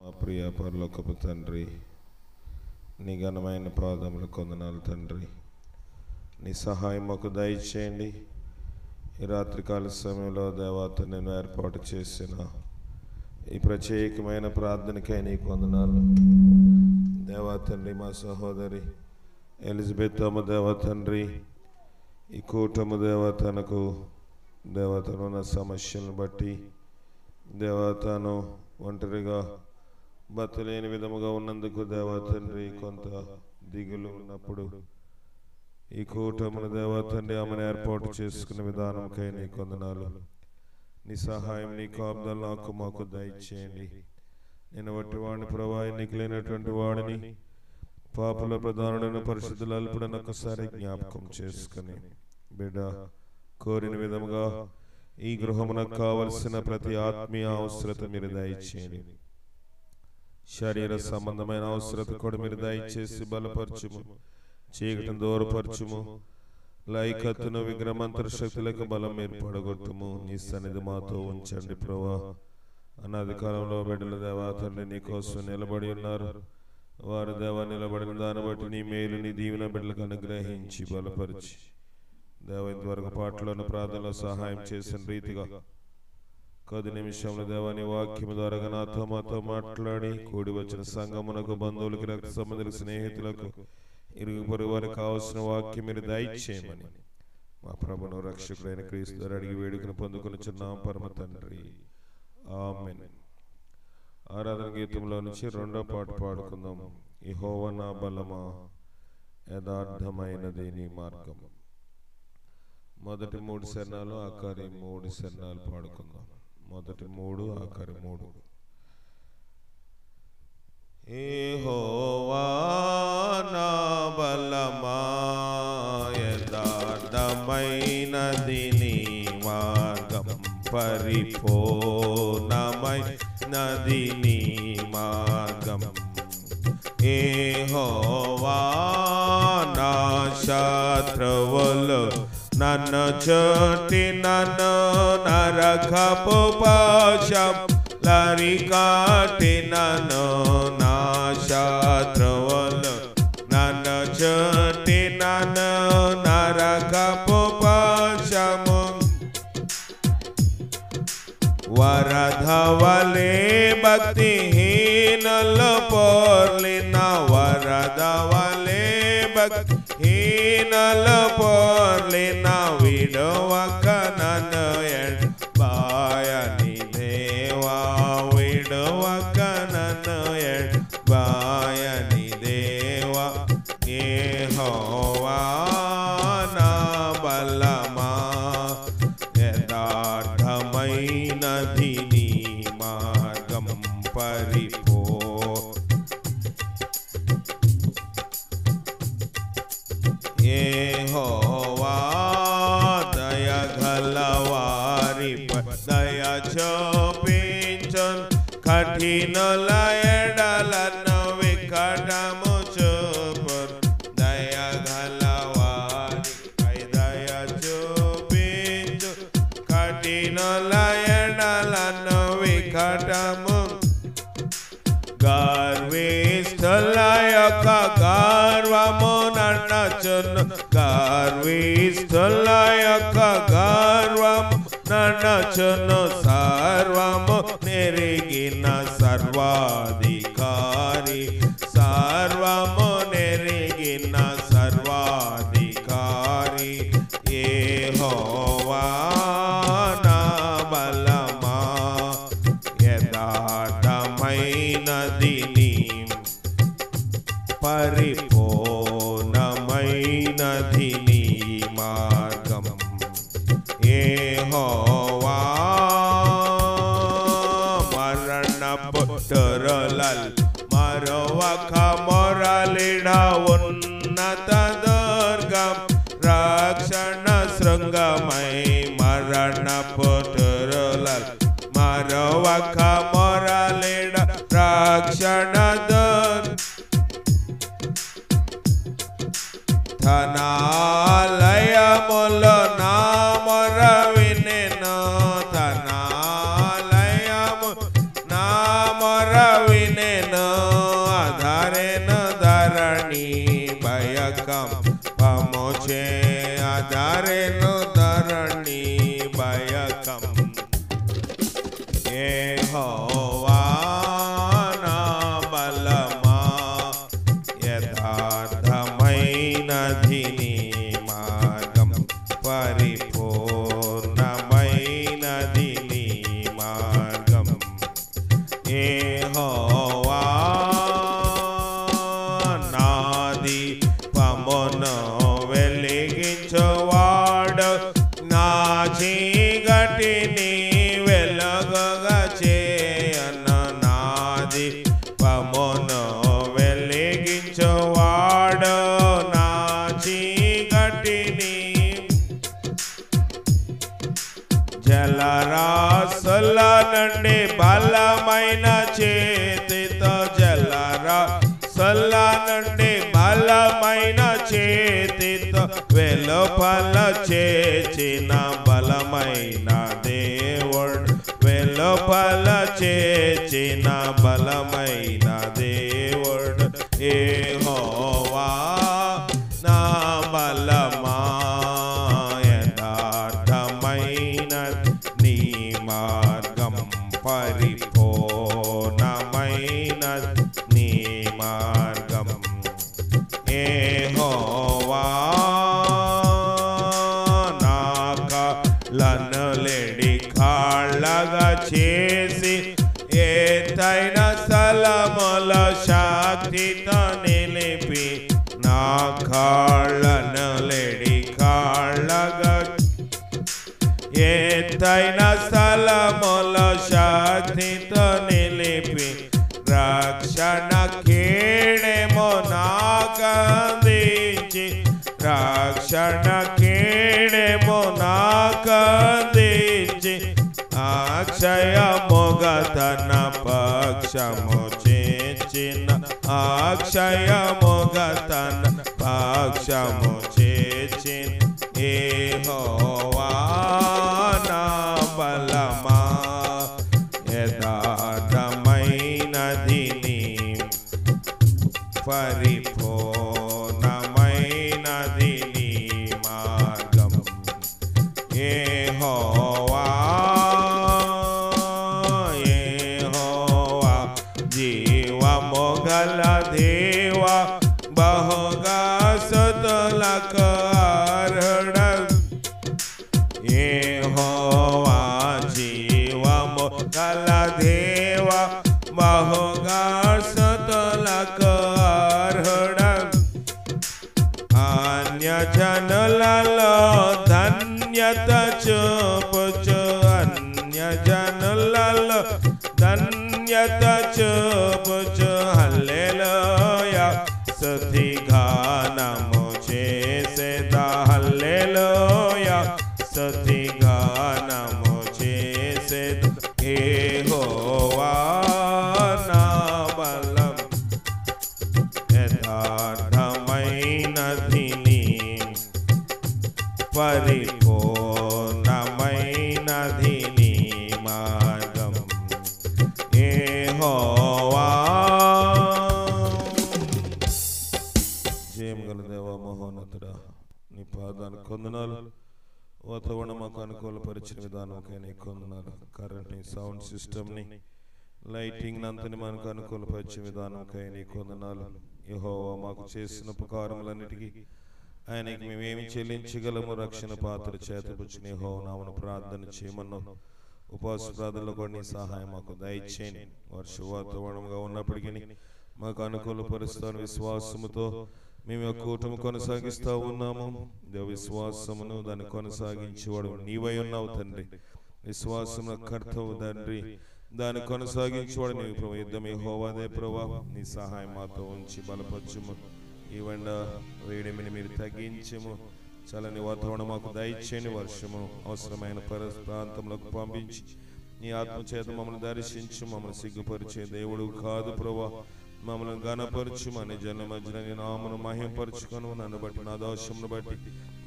మా ప్రియ పరలోకపు తండ్రి, నీ ఘనమైన పాదముల కొందనాలు తండ్రి. నీ సహాయం మాకు దయచేయండి. ఈ రాత్రికాల సమయంలో దేవత నేను ఏర్పాటు చేసిన ఈ ప్రత్యేకమైన ప్రార్థనకై నీ కొందనాలు దేవా తండ్రి. మా సహోదరి ఎలిజబెత్ అమ్మ దేవా తండ్రి, ఈ కూటము దేవతనకు దేవతనున్న సమస్యలను బట్టి దేవతను ఒంటరిగా బతలేని విధముగా ఉన్నందుకు దేవా తండ్రి కొంత దిగులు ఉన్నప్పుడు ఈ కూటమును దేవా తండ్రి ఆమెను ఏర్పాటు చేసుకునే విధానంకై నీ కొందనాలు. నీ సహాయం నీ కాపుదలు నాకు మాకు దయచేయండి. నేను వట్టి వాడిని ప్రభా, నీకు లేనటువంటి వాడిని, పాపుల ప్రధానుడైన పరిశుద్ధుల అల్పుడని ఒకసారి జ్ఞాపకం చేసుకుని బిడ్డ కోరిన విధముగా ఈ గృహమునకు కావలసిన ప్రతి ఆత్మీయ అవసరత మీరు దయచేయండి. శరీర సంబంధమైన అవసరత కూడా మీరు దయచేసి బలపరచుము, చీకటిని దూరపరచుము, లైకత్తును విగ్రహమంతర శక్తులకు బలం ఏర్పడగొట్టుము. నీ సన్నిధి మాతో ఉంచండి ప్రభా. అనాది కాలంలో బిడ్డల దేవా తండ్రి నీ కోసం నిలబడి ఉన్నారు. వారు దేవా నిలబడిన దాన్ని బట్టి నీ మేలు నీ దీవెన బిడ్డలకు అనుగ్రహించి బలపరిచి దేవ ఇంతవరకు పాటలోని ప్రార్థనలో సహాయం చేసిన రీతిగా కొద్ది నిమిషంలో దేవాని వాక్యము ద్వారా నాతో మాతో మాట్లాడి కూడి వచ్చిన సంఘమునకు, బంధువులకి, రక్త సంబంధులకు, స్నేహితులకు, ఇరుగు పొరుగు వారికి కావలసిన వాక్యం మీరు దయచేయమని మా ప్రభువును రక్షకుడైన క్రీస్తు ద్వారా అడిగి వేడుకను పొందుకొనుచున్నాం పరమ తండ్రి, ఆమేన్. ఆరాధన గీతంలో నుంచి రెండో పాట పాడుకుందాం. యెహోవా నా బలమా, యథార్థమైనది నీ మార్గం. మొదటి 3 శరణాలు ఆఖరి 3 శరణాలు పాడుకుందాం. మొదటి 3 ఆఖరి 3. యెహోవా నా బలమా, యథార్థమైనది నీ మార్గం, పరిపూర్ణమైనది నీ మార్గం. యెహోవా నా శత్రువులు నన్ను చుట్టి నన్ను నరకపు పాశం లరికాటి నన్ను, నా శత్రువులు నన్ను చుట్టి నన్ను నరకపు పాశము వరదవలే భక్తిహీనులు పోర్లిన, వరదవలే భక్తిహీనులు పోర్లిన విడువక నన్ను ఎడబాయని దేవా, విడువక నన్ను ఎడబాయని దేవా. యెహోవా నా బలమా, యథార్థమైనది నీ మార్గం, యెహోవా దయగలవారి దయ చూపించున్, కఠినుల ఎడలను వికటము చూపున్. దయగలవారిపై దయ చూపించు, కఠినుల ఎడలను వికటము. గర్విష్ఠుల యొక్క గర్వము నన్నచును, గర్విష్ఠుల యొక్క గర్వము నన్నచును. సర్వము నెరిగిన సర్వాధికారి, సర్వము నెరిగిన సర్వాధికారి. యెహోవా నా బలమా, యథార్థమైనది నీ పరిపూర్ణమైనది నీ మార్గం. యెహోవా మరణపు తొరలల్ మరొక మొరలిడ ఉన్నత దుర్గం, రక్షణ శృంగమై మరణపు తొరలల్ మరొక మొరలిడ రక్షణ ధనాలయములో నా మొర వినెను, ధనాలయము నా మొర వినెను. యెహోవా నా దీపమును వెలిగించువాడు, నా చీకటిని వెలుగుగా చేయను. నా దీపమును వెలిగించువాడు, నా చీకటిని జలరాశుల నుండి బలమైన చేతితో, జలరాశుల నుండి బలమైన చేతితో వెలుపల చేసిన బలమైన దేవుడు, వెలుపల చేసిన బలమైన దేవుడు యెహోవా నా బలమా. యథార్థమైన నీ మార్గం పరిపూర్ణమైన నీ మార్గం యెహోవా. నా కాళ్ళను లేడి కాళ్ళగా చేసి ఎత్తైన స్థలములో శక్తితో నిలిపి, నా కాళ్ళను లేడి కాళ్ళగా ఎత్తైన స్థలములో శక్తితో నిలిపి, రక్షణ కేడెమో నాకందించి, రక్షణ కేడెమో నాకందించి, అక్షయముగా తన పక్షము చేర్చిన, అక్షయముగా తన పక్షము చేర్చిన యెహోవా నా బలమా. యథార్థమైనది నీ పరిపూర్ణమైనది నీ మార్గం యెహోవా. యెహోవా జీవము గల దేవా, బహుగా స్తుతులకు అర్హుడు. యెహోవా జీవము గల దేవా, బహుగా స్తుతులకు అర్హుడు. అన్యజనులలో ధన్యత చూపుచు, అన్యజనులలో ధన్యత చూపుచు హల్లెలూయా స్తుతి గానము చేసేదా. హల్లెలూయా స్తుతి గానము చేసేదా. యెహోవా నా బలం, యథార్థమైనది నీ పరిపూర్ణమైనది నీ మార్గం యెహోవా. జయం గల దేవా, మహోన్నతుడా, నీ పాదానికి వందనాలు. వాతావరణం మాకు అనుకూలపరిచిన విధానంకై నీకు వందనాలు. కరెంట్ని, సౌండ్ సిస్టమ్ని, లైటింగ్ అంతని మనకు అనుకూలపరిచిన విధానంకై నీకు వందనాలు. యెహోవా మాకు చేసిన ఉపకారములన్నిటికీ ఆయనకి మేమేమి చెల్లించగలము. రక్షణ పాత్ర చేతపుచ్చిన యెహోవా నామమున ప్రార్థన చేయమన్నావు. ఉపవాస ప్రార్థనలో కూడా నీ సహాయం మాకు దయచేయండి. వర్ష వాతావరణంగా ఉన్నప్పటికీ మాకు అనుకూలపరుస్తాను. విశ్వాసముతో మేము యొక్క కూటమి కొనసాగిస్తూ ఉన్నాము. విశ్వాసమును దాన్ని కొనసాగించేవాడు నీవై ఉన్నావు తండ్రి. విశ్వాసమున కర్తవు తండ్రి, దాన్ని కొనసాగించేవాడు నీవు ప్రభు. యుద్ధం యెహోవాదే ప్రభా. నీ సహాయం మాతో ఉంచి బలపరచుము. ఈ వెండ వేడిమిని మీరు తగ్గించము. చల్లని వాతావరణం మాకు దయచేయండి. వర్షము అవసరమైన ప్రాంతంలోకి పంపించి నీ ఆత్మచేత మమ్మల్ని దర్శించు. మమ్మల్ని సిగ్గుపరిచే దేవుడు కాదు ప్రభా. మమ్మల్ని గణపరచు. మన జన మధ్యన నీ నామమును మహిమపరచుకొను. నన్ను బట్టి, నా దోషమును బట్టి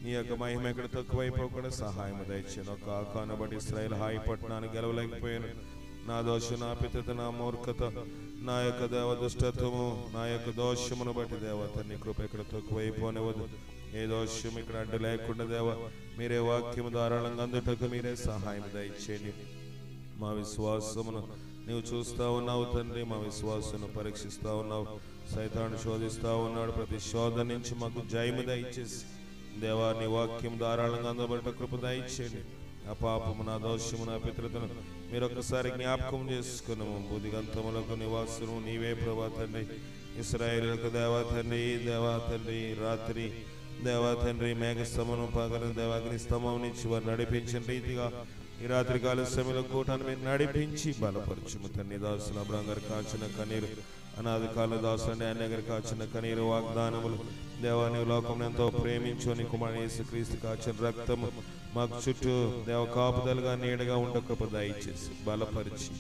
నీ యొక్క మహిమ ఎక్కడ తక్కువైపోకుండా సహాయం దయచేయండి. ఒక ఆకాను బట్టి ఇశ్రాయేలు హాయి పట్టణాన్ని గెలవలేకపోయాను. నా దోషం, నా పితత, నా మూర్ఖత, నా యొక్క దేవ దుష్టత్వము, నా యొక్క దోషమును బట్టి దేవత నీ కృప ఇక్కడ తక్కువైపోనివ్వదు. ఏ దోషం ఇక్కడ అడ్డు లేకుండా దేవ మీరే వాక్యము ధారాళంగా అందుటకు మీరే సహాయం దయచేయండి. మా విశ్వాసమును నీవు చూస్తూ ఉన్నావు తండ్రి. మా విశ్వాసను పరీక్షిస్తూ ఉన్నావు. సైతాను శోధిస్తూ ఉన్నాడు. ప్రతి శోధ నుంచి మాకు జయము దయచేసి దేవా నీ వాక్యం ధారాళంగా అందబట్ట కృప దయచేయండి. నా పాపము, నా దోషము, నా పితృతను మీరు ఒక్కసారి జ్ఞాపకం చేసుకున్నాము. బుద్ధిగంతములకు నివాసము నీవే ప్రభా తండ్రి. ఇశ్రాయేలులకు దేవా తండ్రి, దేవా తండ్రి రాత్రి దేవా తండ్రి మేఘస్తంభం పగలు దేవాగ్ని స్తంభం నుంచి వారు నడిపించిన రీతిగా ఈ రాత్రి కాల సమయంలో కూటాన్ని మీరు నడిపించి బలపరచుము తండ్రి. దాసులు అబ్రహాం గారు కాచిన కన్నీరు, అనాది కాల దాసులని అన్న గారు కాచిన కన్నీరు, వాగ్దానములు దేవాని లోకం ఎంతో ప్రేమించుని కుమారుడు యేసుక్రీస్తు కాచిన రక్తము మాకు చుట్టూ దేవ కాపుదలుగా నీడగా ఉండక దయచేసి బలపరిచి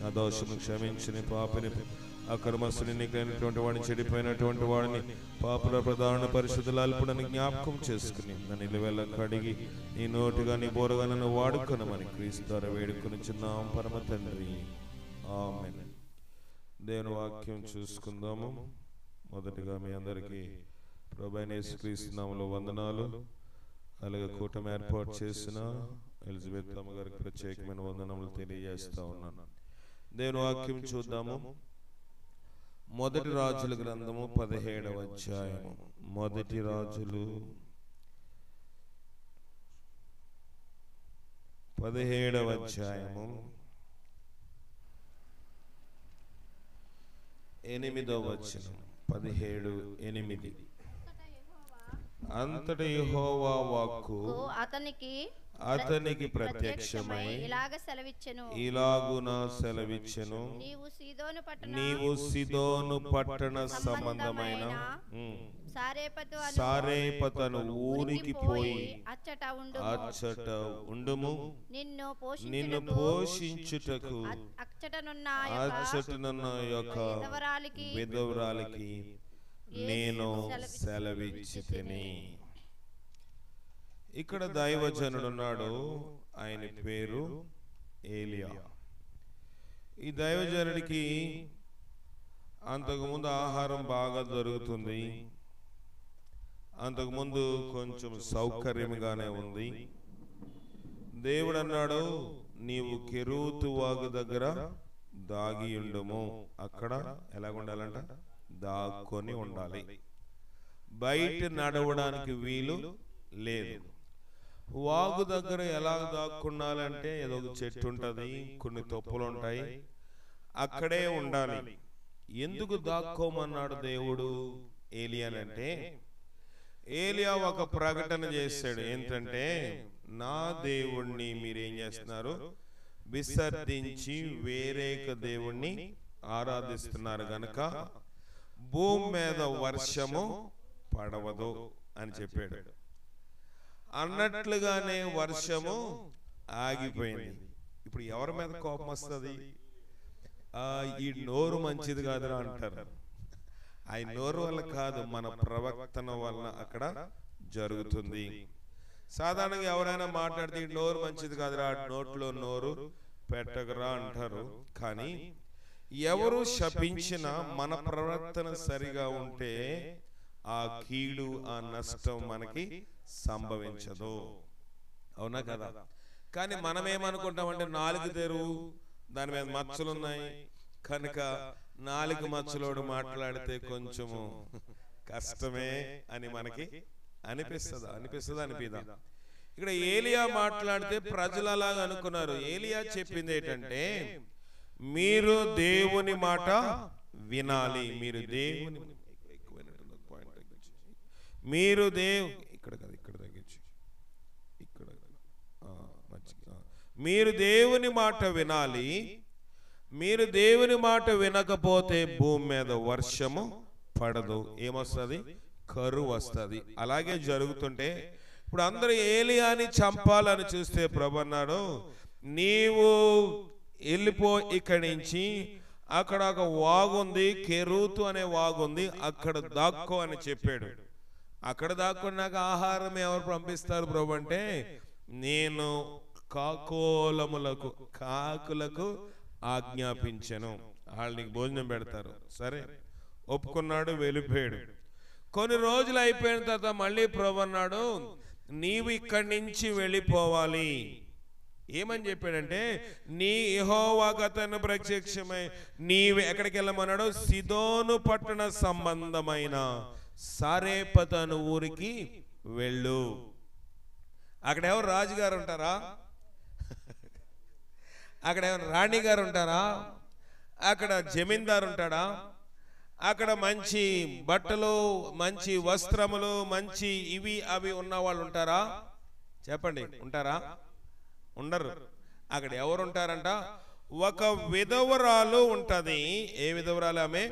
ఆ దోషము క్షమించుని పాపని అక్రమస్తుని నీకైనటువంటి వాడిని, చెడిపోయినటువంటి వాడిని, పాపుల ప్రధాన పరిశుద్ధుల అల్పుడని జ్ఞాపకం చేసుకుని నన్ను నిలువెల్ల కడిగి నీ నోటుగా నీ బోరగా నన్ను వాడుకొనమని క్రీస్తు ద్వారా వేడుకొనిచున్నాం పరమ తండ్రి. ఆమేన్. దేవుని వాక్యం చూసుకుందాము. మొదటిగా మీ అందరికీ ప్రభువైన యేసుక్రీస్తు నామములో వందనాలు. అలాగే కూటమి ఏర్పాటు చేసిన ఎలిజబెత్ అమ్మ గారికి ప్రత్యేకమైన వందనములు తెలియజేస్తా ఉన్నాను. దేవుని వాక్యం చూద్దాము. మొదటి రాజుల గ్రంథము 17వ అధ్యాయము. మొదటి రాజులు 17వ అధ్యాయము 8వ వచనం. 17:8. అంతటి యెహోవా వాక్కు అతనికి ప్రత్యక్షమై ఇలాగున సెలవిచ్చెను, నీవు సిదోను పట్టణ సంబంధమైన సారేపతను ఊరికి పోయి అచ్చట ఉండుము. నిన్ను పోషించుటకు అచ్చటనున్న యొక్క విధవరాలికి నేను సెలవిచ్చితిని. ఇక్కడ దైవజనుడు ఉన్నాడు, ఆయన పేరు ఏలియా. ఈ దైవజనుడికి అంతకుముందు ఆహారం బాగా దొరుకుతుంది, అంతకుముందు కొంచెం సౌకర్యంగానే ఉంది. దేవుడు అన్నాడు, నీవు కెరూతు వాగు దగ్గర దాగి ఉండుము. అక్కడ ఎలాగుండాలంట? దాక్కొని ఉండాలి. బయట నడవడానికి వీలు లేదు. వాగు దగ్గర ఎలా దాక్కుండాలంటే ఏదో ఒక చెట్టు ఉంటుంది, కొన్ని తొప్పులు ఉంటాయి, అక్కడే ఉండాలి. ఎందుకు దాక్కోమన్నాడు దేవుడు ఏలియానంటే, ఏలియా ఒక ప్రకటన చేశాడు. ఏంటంటే, నా దేవుణ్ణి మీరేం చేస్తున్నారు? విసర్జించి వేరేక దేవుణ్ణి ఆరాధిస్తున్నారు గనక భూమి మీద వర్షము పడవదు అని చెప్పాడు. అన్నట్లుగానే వర్షము ఆగిపోయింది. ఇప్పుడు ఎవరి మీద కోపం వస్తుంది? ఈ నోరు మంచిది కాదురా అంటారు. ఆ నోరు వల్ల కాదు, మన ప్రవర్తన వల్ల అక్కడ జరుగుతుంది. సాధారణంగా ఎవరైనా మాట్లాడితే ఈ నోరు మంచిది కాదురా, నోట్లో నోరు పెట్టగరా అంటారు. కానీ ఎవరు శపించినా మన ప్రవర్తన సరిగా ఉంటే ఆ కీడు, ఆ నష్టం మనకి సంభవించదు. అవునా కదా? కానీ మనం ఏమనుకుంటామంటే, నాలుగు తెరువు, దాని మీద మచ్చలున్నాయి కనుక నాలుగు మచ్చలోడు మాట్లాడితే కొంచెము కష్టమే అని మనకి అనిపిస్తుందా? ఇక్కడ ఏలియా మాట్లాడితే ప్రజలు అలాగ అనుకున్నారు. ఏలియా చెప్పింది ఏంటంటే, మీరు దేవుని మాట వినాలి. మీరు దేవుని మీరు దేవుని మాట వినాలి. మీరు దేవుని మాట వినకపోతే భూమి మీద వర్షము పడదు. ఏమొస్తుంది? కరువు వస్తుంది. అలాగే జరుగుతుంటే ఇప్పుడు అందరూ ఏలియాని చంపాలని చూస్తే ప్రభు అన్నాడు, నీవు వెళ్ళిపో ఇక్కడి నుంచి, అక్కడ ఒక వాగుంది, కెరూతు అనే వాగుంది, అక్కడ దాక్కో అని చెప్పాడు. అక్కడ దాక్కున్నాక ఆహారం ఎవరు పంపిస్తారు ప్రభు అంటే, నేను కాకులకు ఆజ్ఞాపించను, వాళ్ళకి భోజనం పెడతారు. సరే ఒప్పుకున్నాడు, వెళ్ళిపోయాడు. కొన్ని రోజులు అయిపోయిన తర్వాత మళ్ళీ ప్రభు అన్నాడు, నీవు ఇక్కడి నుంచి వెళ్ళిపోవాలి. ఏమని చెప్పాడంటే, నీ యెహోవాకు అతను ప్రత్యక్షమై నీవు ఎక్కడికి వెళ్ళమన్నాడు? సిదోను పట్టణ సంబంధమైన సారేపతను ఊరికి వెళ్ళు. అక్కడ ఎవరు రాజుగారు ఉంటారా? అక్కడ ఏమైనా రాణి గారు ఉంటారా? అక్కడ జమీందారు ఉంటాడా? అక్కడ మంచి బట్టలు, మంచి వస్త్రములు, మంచి ఇవి అవి ఉన్న వాళ్ళు ఉంటారా? చెప్పండి, ఉంటారా? ఉండరు. అక్కడ ఎవరు ఉంటారంట? ఒక విధవరాలు ఉంటది. ఏ విధవరాలు ఆమె?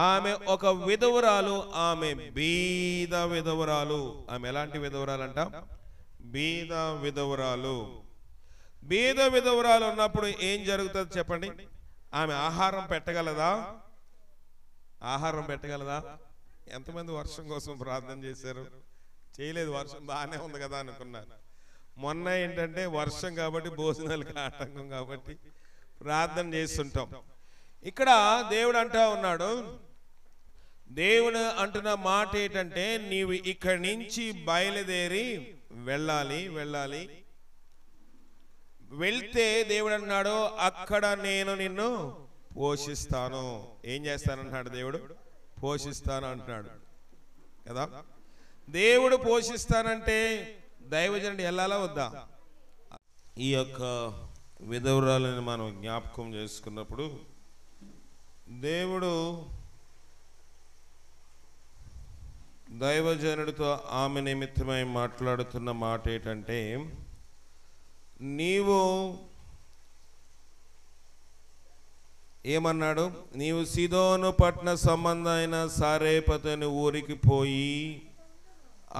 ఆమె ఒక విధవరాలు. ఆమె బీద విధవరాలు. ఆమె ఎలాంటి విధవరాలంట? బీద విధవరాలు. బీద విధవరాలు ఉన్నప్పుడు ఏం జరుగుతుంది చెప్పండి? ఆమె ఆహారం పెట్టగలదా? ఆహారం పెట్టగలదా? ఎంతమంది వర్షం కోసం ప్రార్థన చేశారు? చేయలేదు. వర్షం బాగానే ఉంది కదా అనుకున్నారు. మొన్న ఏంటంటే వర్షం కాబట్టి, భోజనాలకి ఆటంకం కాబట్టి ప్రార్థన చేస్తుంటాం. ఇక్కడ దేవుడు అంటా ఉన్నాడు, దేవుడు అంటున్న మాట ఏంటంటే, నీవు ఇక్కడి నుంచి బయలుదేరి వెళ్ళాలి. వెళ్తే దేవుడు అన్నాడు, అక్కడ నేను నిన్ను పోషిస్తాను. ఏం చేస్తానంటున్నాడు దేవుడు? పోషిస్తాను అంటున్నాడు కదా. దేవుడు పోషిస్తానంటే దైవజనుడు వెళ్ళాలా వద్దా? ఈ యొక్క విధవరాలని మనం జ్ఞాపకం చేసుకున్నప్పుడు దేవుడు దైవజనుడితో ఆమె నిమిత్తమై మాట్లాడుతున్న మాట ఏంటంటే, నీవు ఏమన్నాడు? నీవు సీదోను పట్టణ సంబంధమైన సారేపతని ఊరికి పోయి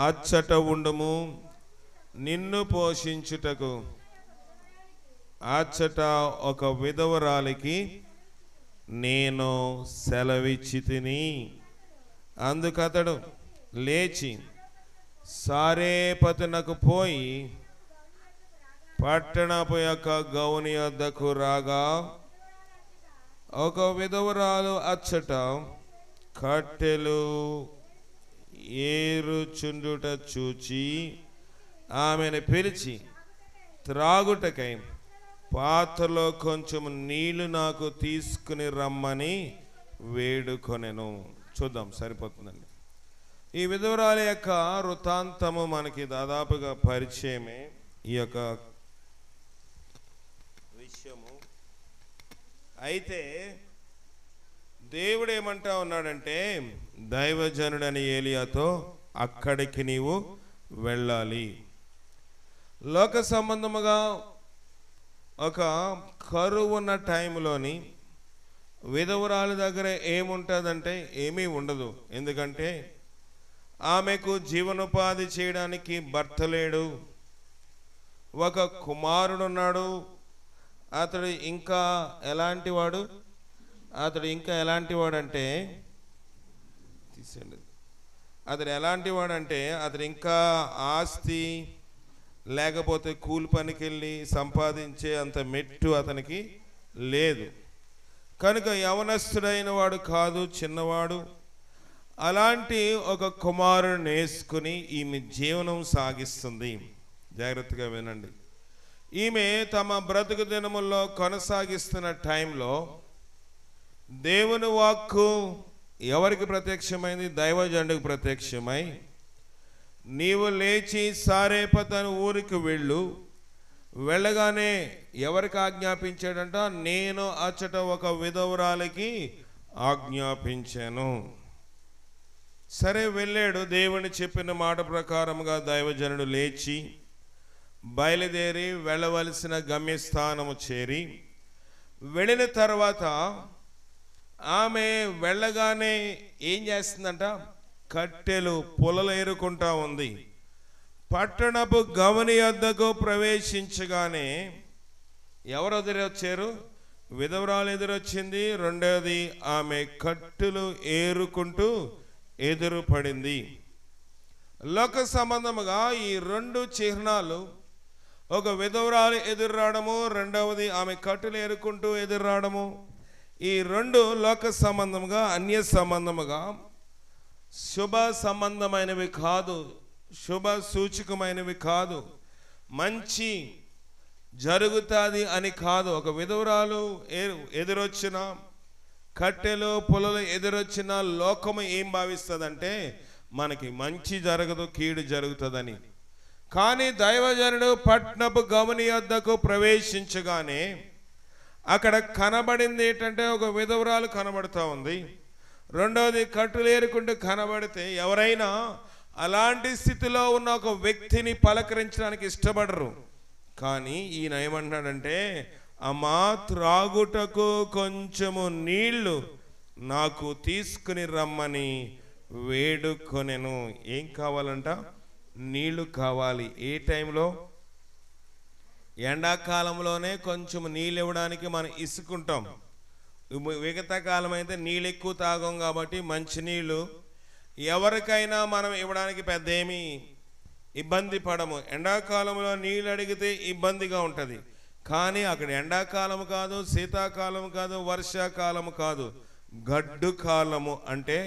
అచ్చట ఉండుము, నిన్ను పోషించుటకు అచ్చట ఒక విధవరాలికి నేను సెలవిచ్చి తిని. అందుకతడు లేచి సారేపతనకు పోయి పట్టణపు యొక్క గౌని వద్దకు రాగా, ఒక విధవరాలు అచ్చట కట్టెలు ఏరుచుండుట చూచి ఆమెను పిలిచి, త్రాగుటకై పాత్రలో కొంచెం నీళ్లు నాకు తీసుకుని రమ్మని వేడుకొనెను. చూద్దాం, సరిపోతుందండి. ఈ విధవరాలి యొక్క వృత్తాంతము మనకి దాదాపుగా పరిచయమే. ఈ యొక్క విషయము అయితే దేవుడు ఏమంటా ఉన్నాడంటే, దైవజనుడని ఏలియాతో అక్కడికి నీవు వెళ్ళాలి. లోక సంబంధముగా ఒక కరువు ఉన్న టైంలోని విధవరాలి దగ్గర ఏముంటుందంటే ఏమీ ఉండదు. ఎందుకంటే ఆమెకు జీవనోపాధి చేయడానికి భర్త లేడు, ఒక కుమారుడు ఉన్నాడు. అతడు ఇంకా ఎలాంటి వాడు? అతడు ఇంకా ఆస్తి లేకపోతే కూలి పనికి వెళ్ళి సంపాదించే అంత మెట్టు అతనికి లేదు. కనుక యవనస్తుడైన వాడు కాదు, చిన్నవాడు. అలాంటి ఒక కుమారుడిని వేసుకుని ఈమె జీవనం సాగిస్తుంది. జాగ్రత్తగా వినండి. ఈమె తమ బ్రతుకు దినముల్లో కొనసాగిస్తున్న టైంలో దేవుని వాక్కు ఎవరికి ప్రత్యక్షమైంది? దైవజనుడికి ప్రత్యక్షమై, నీవు లేచి సారేపతను ఊరికి వెళ్ళు. వెళ్ళగానే ఎవరికి ఆజ్ఞాపించాడంట? నేను అచ్చట ఒక విధవరాలికి ఆజ్ఞాపించాను. సరే, వెళ్ళాడు. దేవుని చెప్పిన మాట ప్రకారముగా దైవజనుడు లేచి బయలుదేరి వెళ్ళవలసిన గమ్యస్థానము చేరి, వెళ్ళిన తర్వాత ఆమె వెళ్ళగానే ఏం చేస్తుందంట? కట్టెలు పొలలు ఏరుకుంటా ఉంది. పట్టణపు గవని వద్దకు ప్రవేశించగానే ఎవరు ఎదురొచ్చారు? విధవరాలు ఎదురొచ్చింది. రెండవది, ఆమె కట్టెలు ఏరుకుంటూ ఎదురు పడింది. లోక సంబంధముగా ఈ రెండు చిహ్నాలు, ఒక విధవరాలు ఎదురు రావడము, రెండవది ఆమె కట్టెలు ఏరుకుంటూ ఎదురు రావడము, ఈ రెండు లోక సంబంధముగా, అన్య సంబంధముగా శుభ సంబంధమైనవి కాదు, శుభ సూచకమైనవి కాదు, మంచి జరుగుతుంది అని కాదు. ఒక విధవరాలు ఎదురొచ్చిన, కట్టెలు పొలలు ఎదురొచ్చిన లోకము ఏం భావిస్తుందంటే మనకి మంచి జరగదు, కీడు జరుగుతుందని. కానీ దైవజనుడు పట్నపు గమని వద్దకు ప్రవేశించగానే అక్కడ కనబడింది ఏంటంటే ఒక విధవరాలు కనబడుతూ ఉంది. రెండోది కట్టులేరుకుంటూ కనబడితే ఎవరైనా అలాంటి స్థితిలో ఉన్న ఒక వ్యక్తిని పలకరించడానికి ఇష్టపడరు. కానీ ఈయన ఏమంటున్నాడంటే, అమ్మా త్రాగుటకు కొంచెము నీళ్లు నాకు తీసుకుని రమ్మని వేడుకొనెను. ఏం కావాలంట? నీళ్లు కావాలి. ఏ టైంలో? ఎండాకాలంలోనే కొంచెం నీళ్ళు ఇవ్వడానికి మనం ఇసుకుంటాం. మిగతా కాలం అయితే నీళ్ళు ఎక్కువ తాగం కాబట్టి మంచినీళ్ళు ఎవరికైనా మనం ఇవ్వడానికి పెద్ద ఏమీ ఇబ్బంది పడము. ఎండాకాలంలో నీళ్ళు అడిగితే ఇబ్బందిగా ఉంటుంది. కానీ అక్కడ ఎండాకాలం కాదు, శీతాకాలం కాదు, వర్షాకాలం కాదు, గడ్డు కాలము. అంటే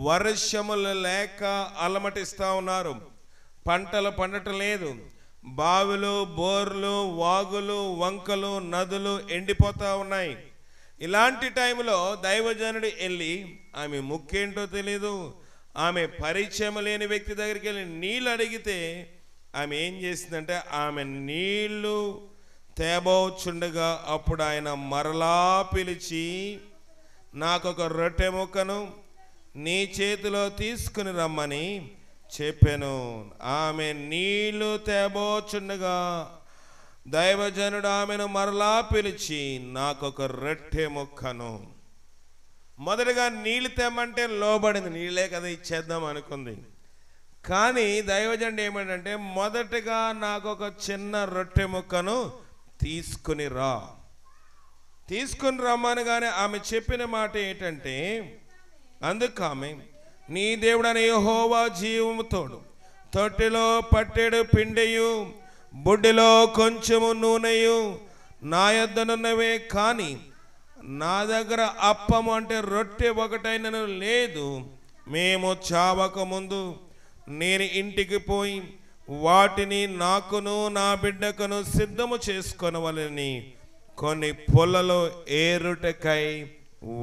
వర్షములు లేక అలమటిస్తూ ఉన్నారు, పంటలు పండటం లేదు, బావిలు, బోర్లు, వాగులు, వంకలు, నదులు ఎండిపోతూ ఉన్నాయి. ఇలాంటి టైంలో దైవజనుడు వెళ్ళి, ఆమె ముక్కేంటో తెలీదు, ఆమె పరిచయం లేని వ్యక్తి దగ్గరికి వెళ్ళి నీళ్ళు అడిగితే ఆమె ఏం చేసిందంటే, ఆమె నీళ్లు తేబోచుండగా అప్పుడు ఆయన మరలా పిలిచి, నాకొక రొట్టె ముక్కను నీ చేతిలో తీసుకుని రమ్మని చెప్పాను. ఆమె నీళ్లు తేబోచుండగా దైవజనుడు ఆమెను మరలా పిలిచి, నాకొక రొట్టె ముక్కను. మొదటగా నీళ్ళు తెమ్మంటే లోబడింది, నీళ్ళే కదా ఇచ్చేద్దాం అనుకుంది. కానీ దైవజనుడు ఏమంటే, మొదటగా నాకొక చిన్న రొట్టె ముక్కను తీసుకుని రా. తీసుకుని రమ్మనగానే ఆమె చెప్పిన మాట ఏంటంటే, అందుకు ఆమె, నీ దేవుడని యెహోవా జీవము తోడు, తొట్టిలో పట్టెడు పిండియు బుడ్డిలో కొంచెము నూనెయు నా యొద్దనున్నవే, కానీ నా దగ్గర అప్పము అంటే రొట్టె ఒకటైనను లేదు. మేము చావక ముందు నేను ఇంటికి పోయి వాటిని నాకును నా బిడ్డకును సిద్ధము చేసుకొనవలని కొన్ని పొలలో ఏరుటకై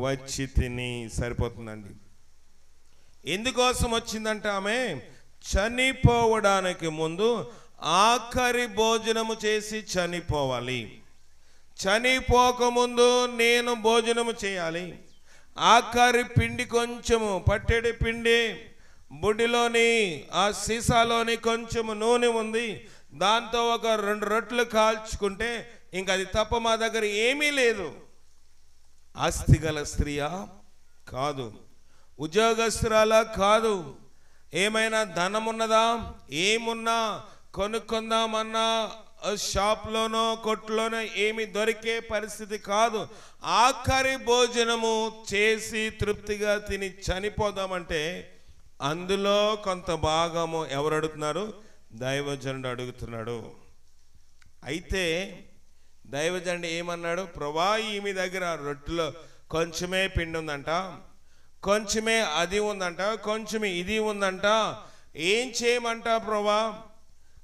వచ్చి తిని. సరిపోతుందండి. ఎందుకోసం వచ్చిందంటే, ఆమె చనిపోవడానికి ముందు ఆఖరి భోజనము చేసి చనిపోవాలి. చనిపోకముందు నేను భోజనము చేయాలి. ఆఖరి పిండి కొంచెము పట్టెడి పిండి, బుడ్డిలోని ఆ సీసాలోని కొంచెము నూనె ఉంది, దాంతో ఒక 2 రొట్టెలు కాల్చుకుంటే ఇంక అది తప్ప మా దగ్గర ఏమీ లేదు. ఆస్తి గల స్త్రీయా? కాదు. ఉద్యోగస్తురాలా? కాదు. ఏమైనా ధనం ఉన్నదా? ఏమున్నా కొనుక్కుందామన్నా షాప్లోనో కొట్టులోనో ఏమి దొరికే పరిస్థితి కాదు. ఆఖరి భోజనము చేసి తృప్తిగా తిని చనిపోదామంటే అందులో కొంత భాగము ఎవరు అడుగుతున్నారు? దైవజనుడు అడుగుతున్నాడు. అయితే దైవజనుడు ఏమన్నాడు? ప్రభా, ఈమె దగ్గర రొట్టెలో కొంచెమే పిండి ఉందంట, కొంచెమే అది ఉందంట, కొంచెమే ఇది ఉందంట, ఏం చేయమంట ప్రభా?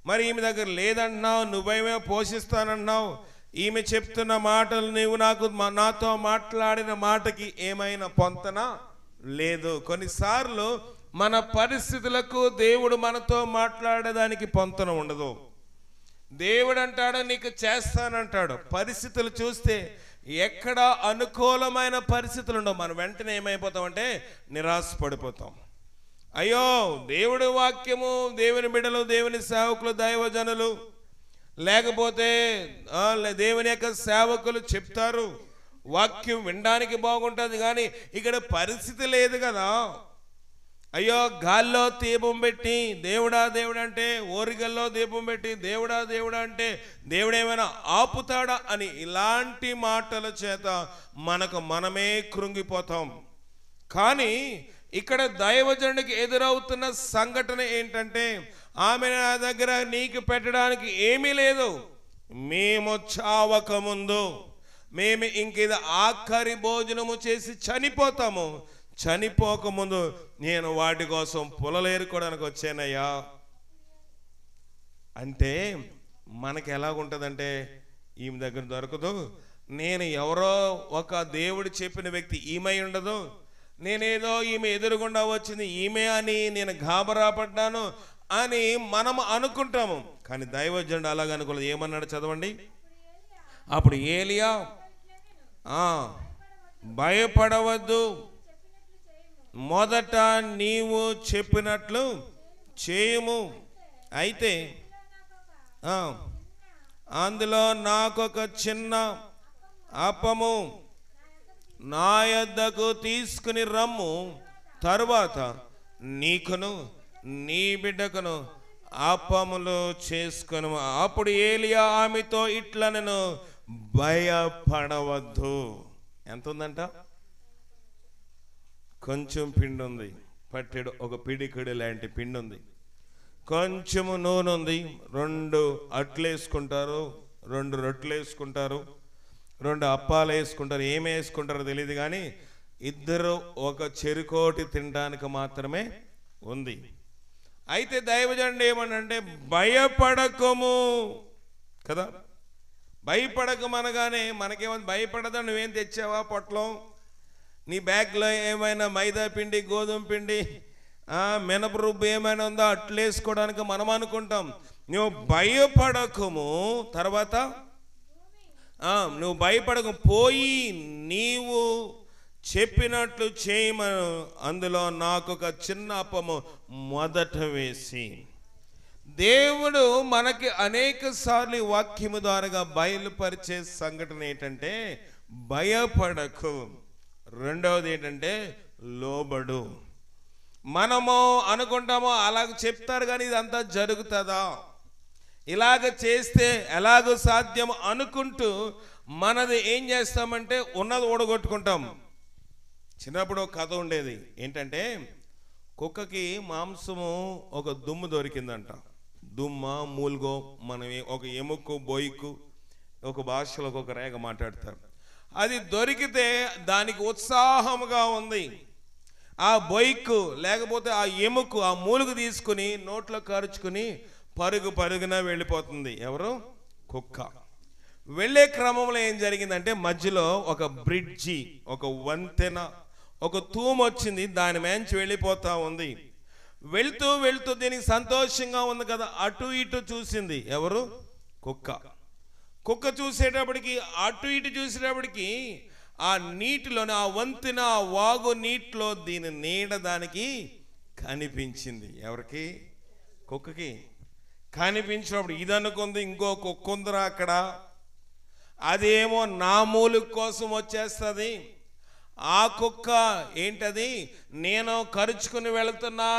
మరి ఈమె దగ్గర లేదంటున్నావు, నువ్వేమో పోషిస్తానన్నావు, ఈమె చెప్తున్న మాటలు నీవు నాతో మాట్లాడిన మాటకి ఏమైనా పొంతన లేదు. కొన్నిసార్లు మన పరిస్థితులకు దేవుడు మనతో మాట్లాడేదానికి పొంతన ఉండదు. దేవుడు అంటాడు నీకు చేస్తానంటాడు. పరిస్థితులు చూస్తే ఎక్కడ అనుకూలమైన పరిస్థితులు ఉండవు. మనం వెంటనే ఏమైపోతామంటే నిరాశపడిపోతాం. అయ్యో, దేవుడి వాక్యము, దేవుని బిడ్డలు, దేవుని సేవకులు, దైవజనులు, లేకపోతే దేవుని యొక్క సేవకులు చెప్తారు, వాక్యం వినడానికి బాగుంటుంది. కానీ ఇక్కడ పరిస్థితి లేదు కదా. అయ్యో, గాల్లో దీపం పెట్టి దేవుడా దేవుడు అంటే, ఓరిగల్లో దీపం పెట్టి దేవుడా దేవుడా అంటే దేవుడేమైనా ఆపుతాడా అని ఇలాంటి మాటల చేత మనమే కృంగిపోతాం. కానీ ఇక్కడ దైవజనుడికి ఎదురవుతున్న సంఘటన ఏంటంటే, ఆమె నా దగ్గర నీకు పెట్టడానికి ఏమీ లేదు, మేము చావక ముందు మేము ఇంకేదో ఆఖరి భోజనము చేసి చనిపోతాము, చనిపోకముందు నేను వాటి కోసం పొలలేరుకోవడానికి వచ్చానయ్యా అంటే మనకి ఎలాగుంటుందంటే, ఈమె దగ్గర దొరకదు, నేను ఎవరో ఒక దేవుడు చెప్పిన వ్యక్తి ఈమె ఉండదు, నేనేదో ఈమె ఎదురుగుండా వచ్చింది ఈమె అని నేను గాబరా పడ్డాను అని మనం అనుకుంటాము. కానీ దైవజనుడు అలాగ అనుకోలేదు. ఏమన్నాడు చదవండి. అప్పుడు ఏలియా భయపడవద్దు, మొదట నీవు చెప్పినట్లు చేయము. అయితే అందులో నాకొక చిన్న అప్పము నా యొద్దకు తీసుకుని రమ్ము, తరువాత నీకును నీ బిడ్డకును అప్పములు చేసుకును. అప్పుడు ఏలియా ఆమెతో ఇట్లనెను, భయపడవద్దు. ఎంత ఉందంట? కొంచెం పిండి ఉంది, పట్టెడు ఒక పిడికిడి లాంటి పిండి ఉంది, కొంచెము నూనె ఉంది, 2 అట్లు వేసుకుంటారు, 2 రొట్టెలు వేసుకుంటారు, 2 అప్పాలు వేసుకుంటారు. ఏమి వేసుకుంటారో తెలియదు, కానీ ఇద్దరు ఒక చెరుకోటి తినడానికి మాత్రమే ఉంది. అయితే దైవజనుడు ఏమనంటే భయపడకము కదా. భయపడకమనగానే మనకేమన్నా భయపడదా? నువ్వేం తెచ్చావా పొట్లం? నీ బ్యాగ్లో ఏమైనా మైదా పిండి, గోధుమ పిండి, మినప రుబ్బు ఏమైనా ఉందో అట్లు వేసుకోవడానికి మనం అనుకుంటాం. నువ్వు భయపడకము, తర్వాత నువ్వు భయపడకు, పోయి నీవు చెప్పినట్లు చేయమను, అందులో నాకు ఒక చిన్న అప్పము మొదట వేసి. దేవుడు మనకి అనేక సార్లు వాక్యము ద్వారాగా బయలుపరిచే సంఘటన ఏంటంటే భయపడకు. రెండవది ఏంటంటే లోబడు. మనము అనుకుంటామో అలాగ చెప్తారు, కానీ ఇదంతా జరుగుతుందా, ఇలాగ చేస్తే ఎలాగో సాధ్యం అనుకుంటూ మనది ఏం చేస్తామంటే ఉన్నది ఓడగొట్టుకుంటాం. చిన్నప్పుడు ఒక కథ ఉండేది. ఏంటంటే కుక్కకి మాంసము ఒక దుమ్ము దొరికిందంట. దుమ్మ, మూలుగో, మనం ఒక ఎముకు, బొయ్కు, ఒక భాషలో ఒక రేగ మాట్లాడతారు. అది దొరికితే దానికి ఉత్సాహముగా ఉంది. ఆ బొయ్కు లేకపోతే ఆ ఎముకు, ఆ మూలుగు తీసుకుని నోట్లో కరుచుకుని పరుగున వెళ్ళిపోతుంది. ఎవరు? కుక్క. వెళ్ళే క్రమంలో ఏం జరిగిందంటే మధ్యలో ఒక బ్రిడ్జి, ఒక వంతెన, ఒక తూము వచ్చింది, దాని మేంచి వెళ్ళిపోతా ఉంది. వెళ్తూ వెళ్తూ దీనికి సంతోషంగా ఉంది కదా, అటు ఇటు చూసింది. ఎవరు? కుక్క. కుక్క చూసేటప్పటికి, అటు ఇటు చూసేటప్పటికి ఆ నీటిలోని, ఆ వంతెన, ఆ వాగు నీటిలో దీని నీడ దానికి కనిపించింది. ఎవరికి? కుక్కకి కనిపించినప్పుడు ఇది అనుకుంది, ఇంకో కుక్క ఉందిరా అక్కడ, అదేమో నా మూలు కోసం వచ్చేస్తుంది. ఆ కుక్క ఏంటది, నేను కరుచుకుని వెళుతున్నా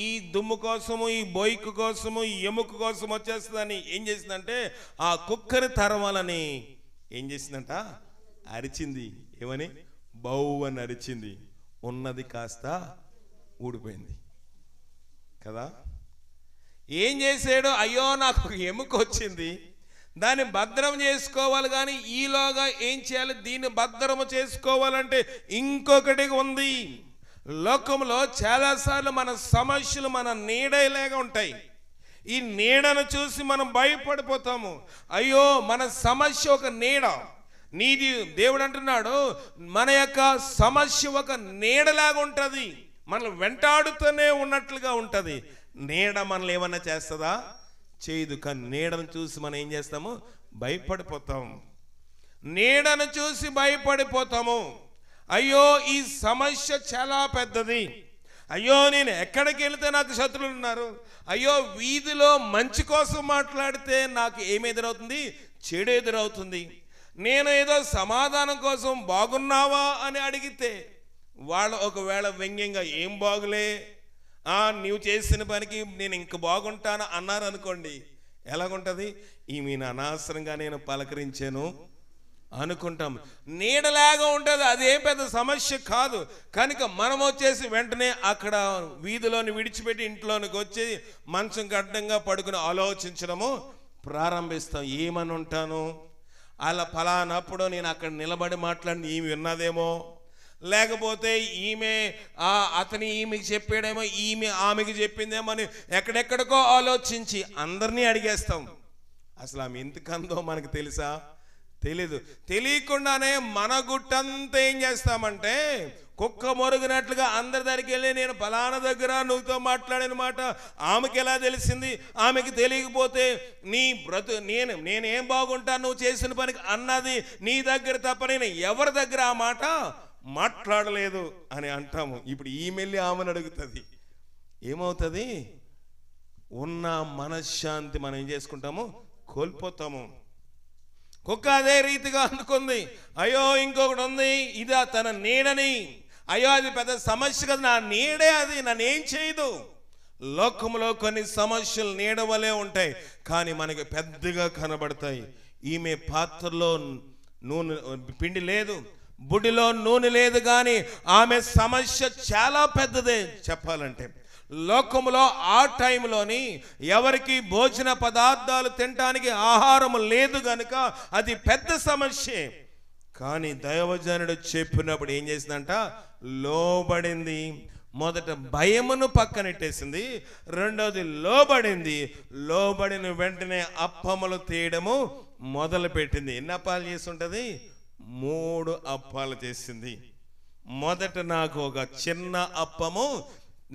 ఈ దుమ్ము కోసము, ఈ బొయ్కు కోసము, ఈ ఎముక కోసం వచ్చేస్తుందని ఏం చేసిందంటే ఆ కుక్కని తరవాలని ఏం చేసిందంట, అరిచింది. ఏమని? బౌ అని అరిచింది. ఉన్నది కాస్త ఊడిపోయింది కదా. ఏం చేశాడు? అయ్యో నాకు ఎముక వచ్చింది, దాన్ని భద్రం చేసుకోవాలి, కానీ ఈలోగా ఏం చేయాలి, దీన్ని భద్రము చేసుకోవాలంటే ఇంకొకటి ఉంది. లోకంలో చాలాసార్లు మన సమస్యలు మన నీడలాగా ఉంటాయి. ఈ నీడను చూసి మనం భయపడిపోతాము. అయ్యో మన సమస్య ఒక నీడ, నీది. దేవుడు అంటున్నాడు మన యొక్క సమస్య ఒక నీడలాగా ఉంటుంది, మనల్ని వెంటాడుతూనే ఉన్నట్లుగా ఉంటుంది. నీడ మనల్ని ఏమన్నా చేస్తుందా? చేయదు. కానీ నీడను చూసి మనం ఏం చేస్తాము? భయపడిపోతాము. నీడను చూసి భయపడిపోతాము. అయ్యో ఈ సమస్య చాలా పెద్దది, అయ్యో నేను ఎక్కడికి వెళితే నాకు శత్రువులు ఉన్నారు, అయ్యో వీధిలో మంచి కోసం మాట్లాడితే నాకు ఏమి ఎదురవుతుంది? చెడు ఎదురవుతుంది. నేను ఏదో సమాధానం కోసం బాగున్నావా అని అడిగితే వాళ్ళు ఒకవేళ వ్యంగ్యంగా ఏం బాగులే, నీవు చేసిన పనికి నేను ఇంక బాగుంటాను అన్నారు అనుకోండి, ఎలాగుంటుంది? ఈమెను అనవసరంగా నేను పలకరించాను అనుకుంటాం. నీడలాగా ఉంటుంది, అదేం పెద్ద సమస్య కాదు. కనుక మనం వచ్చేసి వెంటనే అక్కడ వీధిలోని విడిచిపెట్టి ఇంట్లోనికి వచ్చి మంచం గడ్డంగా పడుకుని ఆలోచించడము ప్రారంభిస్తాం. ఏమని ఉంటాను, అలా ఫలానప్పుడు నేను అక్కడ నిలబడి మాట్లాడి ఈమె విన్నదేమో, లేకపోతే ఈమె అతని ఈమెకి చెప్పాడేమో, ఈమె ఆమెకి చెప్పిందేమో అని ఎక్కడెక్కడికో ఆలోచించి అందరినీ అడిగేస్తాం. అసలు ఆమె ఎందుకందో మనకు తెలుసా? తెలీదు. తెలియకుండానే మన గుట్టంతా ఏం చేస్తామంటే కుక్క మొరుగునట్లుగా అందరి దగ్గరికి వెళ్ళి నేను ఫలానా దగ్గర నువ్వుతో మాట్లాడిన మాట ఆమెకి ఎలా తెలిసింది, ఆమెకి తెలియకపోతే నీ నేనేం బాగుంటాను నువ్వు చేసిన పనికి అన్నది నీ దగ్గర తప్ప నేను ఎవరి దగ్గర ఆ మాట మాట్లాడలేదు అని అంటాము. ఇప్పుడు ఈమెల్లి ఆమెను అడుగుతుంది, ఏమవుతుంది? ఉన్న మనశ్శాంతి మనం ఏం చేసుకుంటాము? కోల్పోతాము. కుక్క అదే రీతిగా అనుకుంది, అయ్యో ఇంకొకటి ఉంది, ఇదా తన నీడని, అయ్యో అది పెద్ద సమస్య కదా, నా నీడే అది, నన్ను ఏం చేయదు. లోకంలో కొన్ని సమస్యలు నీడ వలె ఉంటాయి, కానీ మనకి పెద్దగా కనబడతాయి. ఈమె పాత్రలో నూనె పిండి లేదు, బుడ్డిలో నూనె లేదు, కానీ ఆమె సమస్య చాలా పెద్దదే. చెప్పాలంటే లోకములో ఆ టైంలోని ఎవరికి భోజన పదార్థాలు తినడానికి ఆహారం లేదు గనుక అది పెద్ద సమస్య. కానీ దైవజనుడు చెప్పినప్పుడు ఏం చేసిందంట? లోబడింది. మొదట భయమును పక్కనెట్టేసింది, రెండోది లోబడింది. లోబడిన వెంటనే అప్పములు తీయడము మొదలు పెట్టింది. ఎన్ని అప్పాలు చేసి ఉంటుంది? 3 అప్పాలు చేసింది. మొదట నాకు ఒక చిన్న అప్పము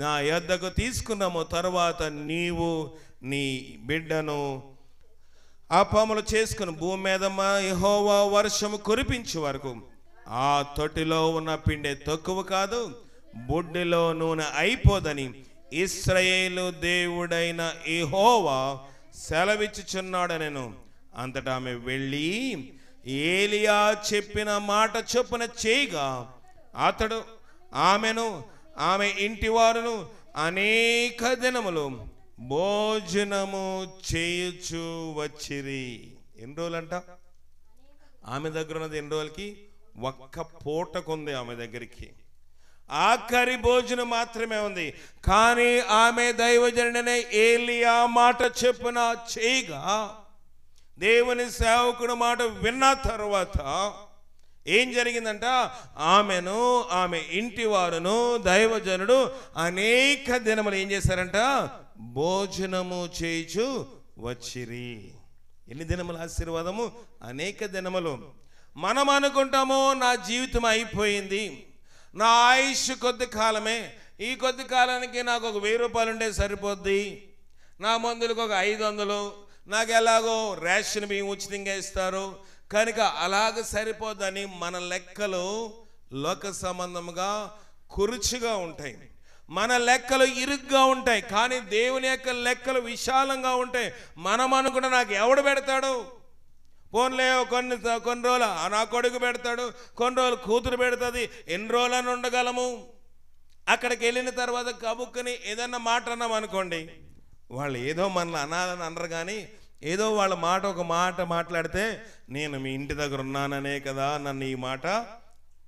నా యొద్దకు తీసుకున్నాము, తర్వాత నీవు నీ బిడ్డను అప్పములు చేసుకుని భూమి మీద యెహోవా వర్షము కురిపించే వరకు ఆ తొట్టిలో ఉన్న పిండి తక్కువ కాదు, బుడ్డిలో నూనె అయిపోదని ఇశ్రాయేలు దేవుడైన యెహోవా సెలవిచ్చుచున్నాడనెను. అంతటా ఆమె వెళ్ళి ఏలియా చెప్పిన మాట చొప్పున చేయగా అతడు ఆమెను ఆమె ఇంటి వారును అనేక దినములు భోజనము చేయుచు వచ్చిరి. ఎన్ని రోజులంట ఆమె దగ్గర ఉన్నది? ఎన్ని రోజులకి? ఒక్క పూటకుంది ఆమె దగ్గరికి. ఆఖరి భోజనం మాత్రమే ఉంది. కానీ ఆమె దైవజనుడనే ఏలియా మాట చెప్పున చేయగా దేవుని సేవకుడు మాట విన్న తర్వాత ఏం జరిగిందంట? ఆమెను ఆమె ఇంటి వారును దైవజనుడు అనేక దినములు ఏం చేశారంట? భోజనము చేయుచు వచ్చిరి. ఎన్ని దినముల ఆశీర్వాదము? అనేక దినములు. మనం అనుకుంటాము నా జీవితం అయిపోయింది, నా ఆయుష్ కొద్ది కాలమే, ఈ కొద్ది కాలానికి నాకు ఒక 1000 రూపాయలు ఉంటే సరిపోద్ది, నా మందులకు ఒక 500, నాకు ఎలాగో రేషన్ బియ్యం ఉచితంగా ఇస్తారు కనుక అలాగ సరిపోద్దని మన లెక్కలు లోక సంబంధముగా కురుచుగా ఉంటాయి, మన లెక్కలు ఇరుగ్గా ఉంటాయి. కానీ దేవుని యొక్క లెక్కలు విశాలంగా ఉంటాయి. మనం అనుకుంటే నాకు ఎవడు పెడతాడు, పోన్లే కొన్ని రోజులు నా కొడుకు పెడతాడు, కొన్ని రోజులు కూతురు పెడుతుంది, ఎన్ని రోజులని ఉండగలము. అక్కడికి వెళ్ళిన తర్వాత కబుక్కుని ఏదన్నా మాట అన్నాం అనుకోండి, వాళ్ళు ఏదో మనల్ని అనాలని అనరు, కానీ ఏదో వాళ్ళ మాట ఒక మాట మాట్లాడితే నేను మీ ఇంటి దగ్గర ఉన్నాననే కదా నన్ను ఈ మాట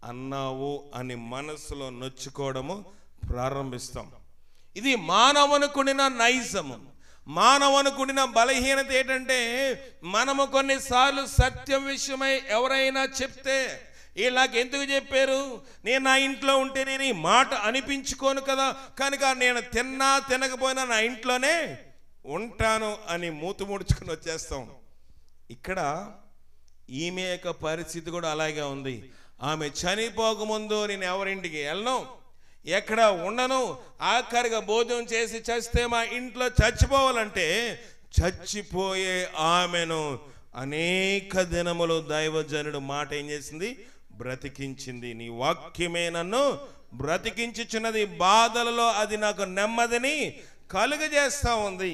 అన్నావు అని మనసులో నొచ్చుకోవడము ప్రారంభిస్తాం. ఇది మానవునికుడిన నైజము, మానవునికుడిన బలహీనత. ఏంటంటే మనము కొన్నిసార్లు సత్యం విషయమై ఎవరైనా చెప్తే వీళ్ళకి ఎందుకు చెప్పారు, నేను నా ఇంట్లో ఉంటే నేను ఈ మాట అనిపించుకోను కదా, కనుక నేను తిన్నా తినకపోయినా నా ఇంట్లోనే ఉంటాను అని మూతు ముడుచుకుని వచ్చేస్తాం. ఇక్కడ ఈమె యొక్క పరిస్థితి కూడా అలాగే ఉంది. ఆమె చనిపోకముందు నేను ఎవరింటికి వెళ్ళను, ఎక్కడ ఉండను, ఆఖరిగా భోజనం చేసి చస్తే మా ఇంట్లో చచ్చిపోవాలంటే చచ్చిపోయే ఆమెను అనేక దినములు దైవజనుడు మాట ఏం చేసింది? బ్రతికించింది. నీ వాక్యమే నన్ను బ్రతికించుచున్నది, బాధలలో అది నాకు నెమ్మదిని కలుగజేస్తూ ఉంది.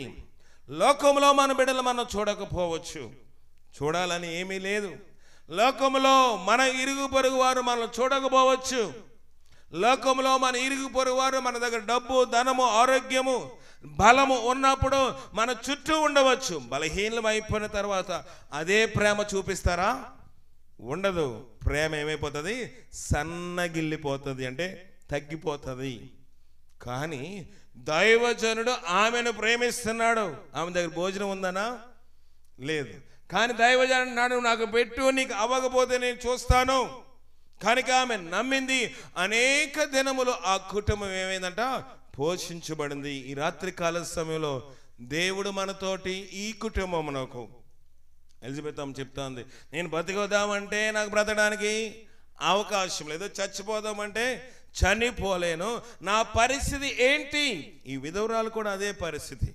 లోకంలో మన బిడ్డలు మనం చూడకపోవచ్చు, చూడాలని ఏమీ లేదు. లోకంలో మన ఇరుగు పొరుగు వారు మనం చూడకపోవచ్చు. లోకంలో మన ఇరుగు పొరుగు వారు మన దగ్గర డబ్బు, ధనము, ఆరోగ్యము, బలము ఉన్నప్పుడు మన చుట్టూ ఉండవచ్చు. బలహీనం అయిపోయిన తర్వాత అదే ప్రేమ చూపిస్తారా? ఉండదు. ప్రేమ ఏమైపోతుంది? సన్నగిల్లిపోతుంది, అంటే తగ్గిపోతుంది. కానీ దైవజనుడు ఆమెను ప్రేమిస్తున్నాడు. ఆమె దగ్గర భోజనం ఉందనా? లేదు. కానీ దైవజనుడు అన్నాడు, నాకు పెట్టు, నీకు అవ్వకపోతే నేను చూస్తాను. కనుక ఆమె నమ్మింది. అనేక దినములు ఆ కుటుంబం ఏమైందంట? పోషించబడింది. ఈ రాత్రి కాల సమయంలో దేవుడు మనతోటి ఈ కుటుంబమునకు ఎలిజబెత్ అమ్మ చెప్తాంది, నేను బతికొద్దామంటే నాకు బ్రతకడానికి అవకాశం లేదు, చచ్చిపోదామంటే చనిపోలేను, నా పరిస్థితి ఏంటి? ఈ విధవరాలు కూడా అదే పరిస్థితి.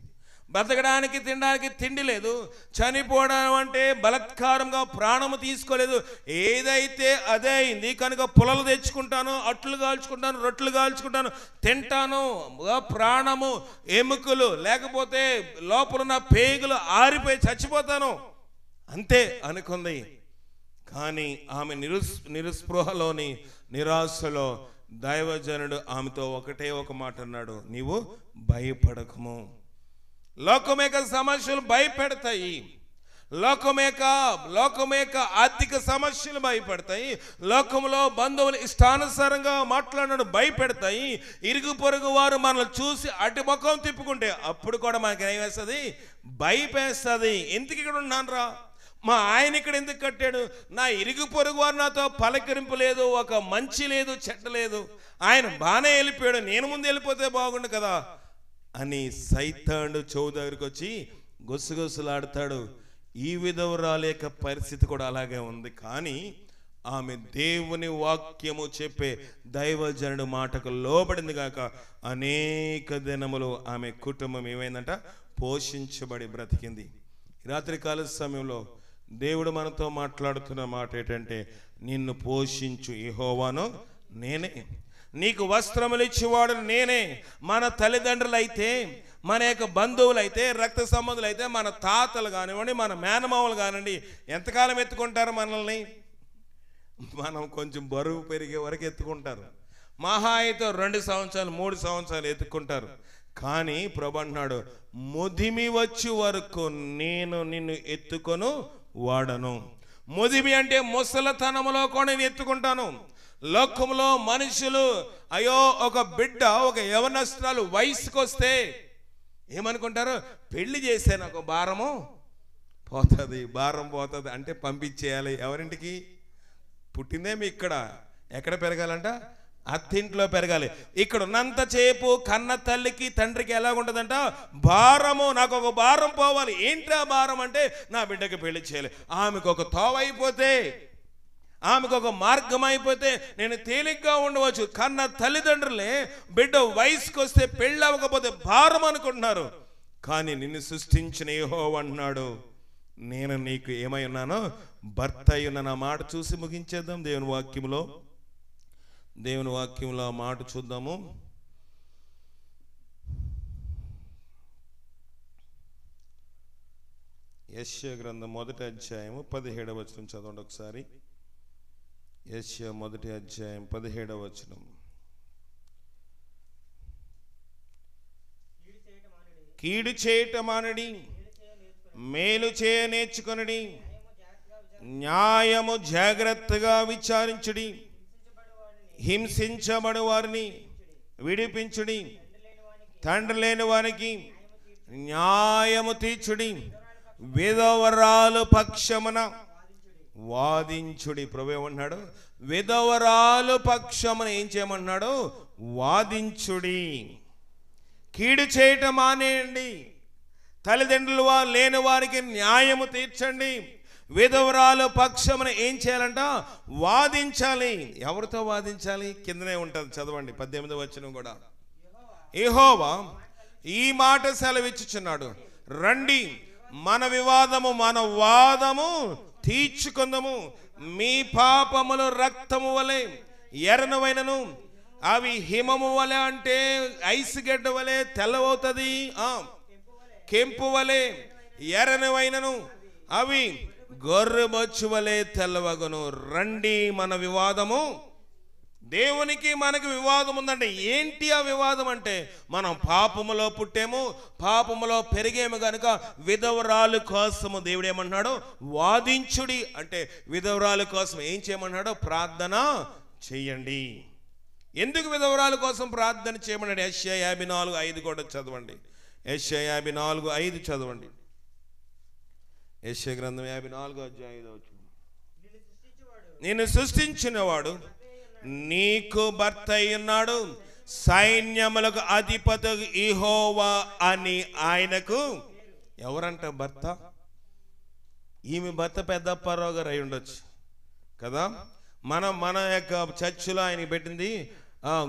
బ్రతకడానికి తినడానికి తిండి లేదు, చనిపోవడం అంటే బలత్కారంగా ప్రాణము తీసుకోలేదు, ఏదైతే అదే అయింది కనుక పుల్లలు తెచ్చుకుంటాను, అట్లు కాల్చుకుంటాను, రొట్టెలు కాల్చుకుంటాను, తింటాను, ప్రాణము ఎముకలు లేకపోతే లోపలున్న పేగులు ఆరిపోయి చచ్చిపోతాను అంతే అనుకుంది. కానీ ఆమె నిరుస్పృహలోని నిరాశలో దైవజనుడు ఆమెతో ఒకటే ఒక మాట అన్నాడు, నీవు భయపడకము. లోకమేక సమస్యలు భయపెడతాయి, లోకమేక ఆర్థిక సమస్యలు భయపెడతాయి, లోకంలో బంధువులు ఇష్టానుసారంగా మాట్లాడడం భయపెడతాయి, ఇరుగు పొరుగు వారు మనల్ని చూసి అటు ముఖం తిప్పుకుంటే అప్పుడు కూడా మనకి ఏమేస్తుంది? భయపేస్తుంది. ఎందుకు ఇక్కడ ఉన్నాను రా, మా ఆయన ఇక్కడ ఎందుకు కట్టాడు, నా ఇరుగు పొరుగు వారు నాతో పలకరింపు లేదు, ఒక మంచి లేదు, చెడ్డ లేదు, ఆయన బాగానే వెళ్ళిపోయాడు, నేను ముందు వెళ్ళిపోతే బాగుండు కదా అని సైతానుడు చెవు దగ్గరికి వచ్చి గుసగుసలాడతాడు. ఈ విధవరాలు యొక్క పరిస్థితి కూడా అలాగే ఉంది. కానీ ఆమె దేవుని వాక్యము చెప్పే దైవజనుడు మాటకు లోబడింది గాక అనేక దినములు ఆమె కుటుంబం ఏమైందంట? పోషించబడి బ్రతికింది. రాత్రికాల సమయంలో దేవుడు మనతో మాట్లాడుతున్న మాట ఏంటంటే, నిన్ను పోషించు యెహోవాను నేనే, నీకు వస్త్రములు ఇచ్చేవాడు నేనే. మన తల్లిదండ్రులు అయితే, మన యొక్క బంధువులు అయితే, రక్త సంబంధులు అయితే, మన తాతలు కానివ్వండి, మన మేనమామలు కానివ్వండి, ఎంతకాలం ఎత్తుకుంటారు మనల్ని? మనం కొంచెం బరువు పెరిగే వరకు ఎత్తుకుంటారు, మహా అయితే 2 సంవత్సరాలు 3 సంవత్సరాలు ఎత్తుకుంటారు. కానీ ప్రభు అన్నాడు, ముదిమి వచ్చి వరకు నేను నిన్ను ఎత్తుకొను వాడను. ముదిమి అంటే ముసలతనములో కూడా నేను ఎత్తుకుంటాను. లోకంలో మనుషులు అయ్యో ఒక బిడ్డ, ఒక యవనస్తురాలు వయసుకు వస్తే ఏమనుకుంటారు? పెళ్లి చేస్తే నాకు భారం పోతుంది అంటే పంపించేయాలి. ఎవరింటికి? పుట్టిందేమి ఇక్కడ, ఎక్కడ పెరగాలంట? అత్తింట్లో పెరగాలి. ఇక్కడ ఉన్నంత సేపు కన్న తల్లికి తండ్రికి ఎలా ఉంటుందంట? భారము, నాకు ఒక భారం పోవాలి. ఏంటి ఆ భారం అంటే, నా బిడ్డకి పెళ్లి చేయాలి. ఆమెకు ఒక తోవ అయిపోతే, ఆమెకు ఒక మార్గం అయిపోతే నేను తేలిగ్గా ఉండవచ్చు. కన్న తల్లిదండ్రులే బిడ్డ వయసుకు వస్తే పెళ్ళి అవ్వకపోతే భారం అనుకుంటున్నారు. కానీ నిన్ను సృష్టించిన యెహోవా అన్నాడు, నేను నీకు ఏమై ఉన్నానో భర్త అయి ఉన్న. నా మాట చూసి ముగించేద్దాం. దేవుని వాక్యంలో ఆ మాట చూద్దాము. యెషయా గ్రంథం 1వ అధ్యాయము 17వ వచనం చదవండి ఒకసారి. యెషయా 1వ అధ్యాయం 17వ వచనం. కీడు చేయట మానడి, మేలు చేయ నేర్చుకొనడి, న్యాయము జాగ్రత్తగా విచారించుడి, హింసించబడు వారిని విడిపించుడి, తండ్రి లేని వారికి న్యాయము తీర్చుడి, విధవరాలు పక్షమున వాదించుడి. ప్రభు ఏమన్నాడు? విధవరాలు పక్షమున ఏం చేయమన్నాడు? వాదించుడి. కీడు చేయటం మానేయండి, తల్లిదండ్రులు లేని వారికి న్యాయము తీర్చండి, విధవరాలు పక్షమున ఏం చేయాలంట? వాదించాలి. ఎవరితో వాదించాలి? కిందనే ఉంటుంది, చదవండి 18వ వచనం కూడా. యెహోవా ఈ మాట సెలవిచ్చుచున్నాడు, రండి మన వివాదము మన వాదము తీర్చుకుందాము. మీ పాపములు రక్తము వలె ఎర్రనవైనను, అవి హిమము వలె అంటే ఐస్ గడ్డ వలె తెల్లవవుతుంది, కెంపు వలె ఎర్రనవైనను, అవి గొర్రెబొచ్చు వలె తెల్లవగును. రండి మన వివాదము. దేవునికి మనకి వివాదం ఉందంటే ఏంటి ఆ వివాదం అంటే, మనం పాపములో పుట్టాము, పాపములో పెరిగేము కనుక విధవరాలు కోసము దేవుడు ఏమన్నాడు? వాదించుడి. అంటే విధవరాలు కోసం ఏం చేయమన్నాడో? ప్రార్థన చెయ్యండి. ఎందుకు విధవరాలు కోసం ప్రార్థన చేయమన్నాడు? యెషయా 54:5 కూడా చదవండి. యెషయా 54:5 చదవండి. యెషయా గ్రంథం 54వ అధ్యాయం 5వ వచనం. నిన్ను సృష్టించినవాడు నీకు భర్త అయ్యున్నాడు, సైన్యములకు అధిపతి యెహోవా అని ఆయనకు. ఎవరంట భర్త? ఈమె భర్త పెద్దప్పారావు గారు అయి ఉండొచ్చు కదా. మన యొక్క చర్చిలో ఆయన పెట్టింది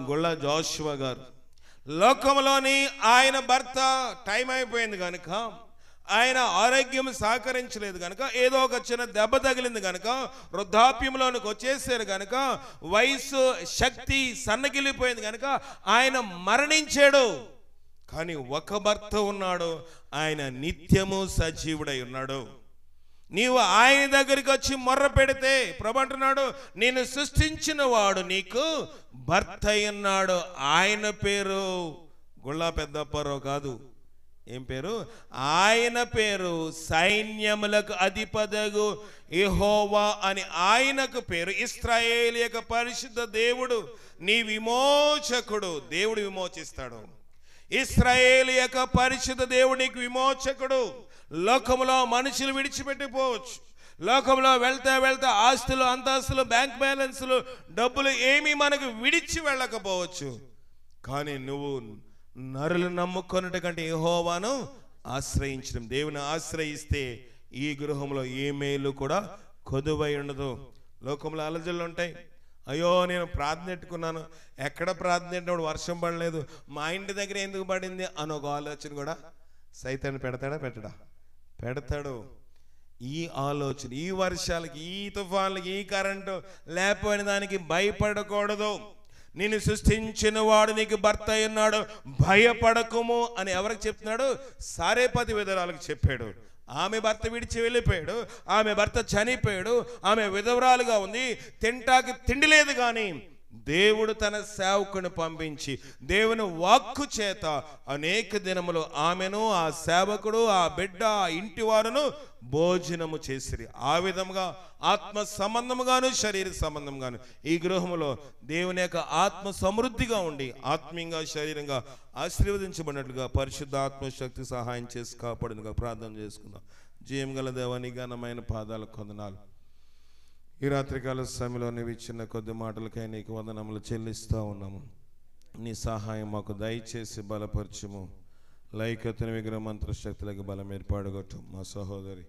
గుళ్ళ జోషువా గారు. లోకంలోని ఆయన భర్త టైం అయిపోయింది కనుక, ఆయన ఆరోగ్యం సహకరించలేదు కనుక, ఏదో ఒక చిన్న దెబ్బ తగిలింది కనుక, వృద్ధాప్యంలోనికి వచ్చేసారు కనుక, వయసు శక్తి సన్నగిల్లిపోయింది కనుక ఆయన మరణించాడు. కానీ ఒక భర్త ఉన్నాడు, ఆయన నిత్యము సజీవుడై ఉన్నాడు. నీవు ఆయన దగ్గరికి వచ్చి మొర్ర పెడితే ప్రభు అంటున్నాడు, నేను సృష్టించిన వాడు నీకు భర్త ఉన్నాడు. ఆయన పేరు గుళ్ళా పెద్దప్పారావు కాదు. ఏం పేరు? ఆయన పేరు సైన్యములకు అధిపతగు యెహోవా అని ఆయనకు పేరు. ఇశ్రాయేలు యొక్క పరిశుద్ధ దేవుడు, నీ విమోచకుడు. దేవుడు విమోచిస్తాడు. ఇశ్రాయేలు యొక్క పరిశుద్ధ దేవుడు నీకు విమోచకుడు. లోకంలో మనుషులు విడిచిపెట్టిపోవచ్చు. లోకంలో వెళ్తా వెళ్తా ఆస్తులు, అంతస్తులు, బ్యాంక్ బ్యాలెన్సులు, డబ్బులు ఏమీ మనకు విడిచి వెళ్ళకపోవచ్చు. కానీ నువ్వు నరులు నమ్ముకొనుట కంటే యెహోవాను ఆశ్రయించడం. దేవుని ఆశ్రయిస్తే ఈ గృహంలో ఏ మేలు కూడా కొదువై ఉండదు. లోకంలో అలజడులు ఉంటాయి. అయ్యో నేను ప్రార్థన పెట్టుకున్నాను, ఎక్కడ ప్రార్థన పెట్టినప్పుడు వర్షం పడలేదు, మా ఇంటి దగ్గర ఎందుకు పడింది అని ఒక ఆలోచన కూడా సైతాన్ని పెడతాడా? పెడతాడు. ఈ ఆలోచన, ఈ వర్షాలకి, ఈ తుఫాన్లకి, ఈ కరెంటు లేకపోయిన దానికి భయపడకూడదు. నిన్ను సృష్టించిన వాడు నీకు భర్త ఉన్నాడు, భయపడకుము అని ఎవరికి చెప్తున్నాడు? సారేపతి విధవరాలకు చెప్పాడు. ఆమె భర్త విడిచి వెళ్ళిపోయాడు, ఆమె భర్త చనిపోయాడు, ఆమె విధవరాలుగా ఉంది, తింటాకి తిండి లేదు. కానీ దేవుడు తన సేవకుని పంపించి దేవుని వాక్కు చేత అనేక దినములు ఆమెను, ఆ సేవకుడు, ఆ బిడ్డ, ఆ ఇంటి వారును భోజనము చేసిరి. ఆ విధముగా ఆత్మ సంబంధముగాను శరీర సంబంధంగాను ఈ గృహములో దేవుని యొక్క ఆత్మ సమృద్ధిగా ఉండి ఆత్మీయంగా శరీరంగా ఆశీర్వదించబడినట్లుగా పరిశుద్ధ ఆత్మశక్తి సహాయం చేసి కాపాడునుగా ప్రార్థన చేసుకుందాం. జయం గల దేవాని ఘనమైన పాదాలకు వందనాలు. ఈ రాత్రికాల సమయంలో నీవు ఇచ్చిన కొద్ది మాటలకై నీకు వందనములు చెల్లిస్తూ ఉన్నాము. నీ సహాయం మాకు దయచేసి బలపరచుము. లైకతన విగ్రహ మంత్రశక్తులకు బలం ఏర్పాటుగొట్టు. మా సహోదరి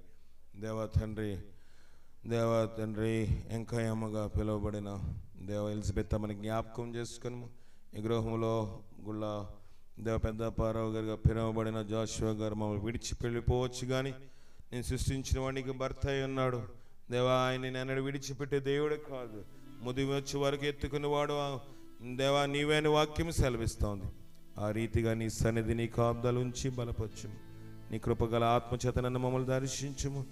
దేవా తండ్రి ఎంకయ్యమ్మగా పిలువబడిన దేవ ఎలిజబెత్ అమ్మని జ్ఞాపకం చేసుకుని ఈ గృహంలో గుళ్ళ దేవ పెద్దప్పారావు గారిగా పిలువబడిన జోషువా గారు మమ్మల్ని విడిచి వెళ్ళిపోవచ్చు, కానీ నేను సృష్టించిన వాడికి భర్త అయి ఉన్నాడు. దేవా ఆయన నన్ను విడిచిపెట్టే దేవుడే కాదు, ముదిమి వచ్చి వరకు ఎత్తుకునేవాడు దేవా నీవేని వాక్యం సెలవిస్తోంది. ఆ రీతిగా నీ సన్నిధి నీ కాపుదలు ఉంచి బలపరచుము. నీ కృపగల ఆత్మచేత నన్ను మమ్మల్ని దర్శించుము.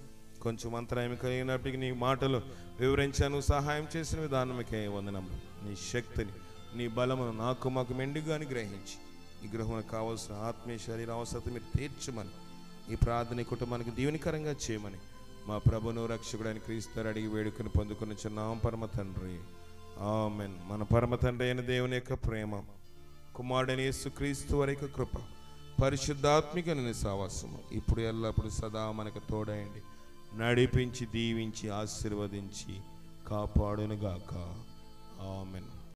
కొంచెం అంతరాయం కలిగినప్పటికీ నీ మాటలు వివరించాను, సహాయం చేసిన విధానమకే వందనములు. నీ శక్తిని, నీ బలమును మాకు మెండుగా గ్రహించి ఈ గృహానికి కావాల్సిన ఆత్మీయ శరీర అవసరం మీరు తీర్చమని, ఈ ప్రార్థన కుటుంబానికి దీవెనకరంగా చేయమని మా ప్రభును రక్షకుడైన క్రీస్తు అడిగి వేడుకను పొందుకుని చిన్నాం పరమ తండ్రి. ఆమెన్. మన పరమ తండ్రి అయిన దేవుని యొక్క ప్రేమ, కుమారుడైన యేసుక్రీస్తు వారి యొక్క కృప, పరిశుద్ధాత్మిక సావాసము ఇప్పుడు ఎల్లప్పుడు సదా మనకు తోడయండి, నడిపించి, దీవించి, ఆశీర్వదించి కాపాడునుగాక. ఆమెన్.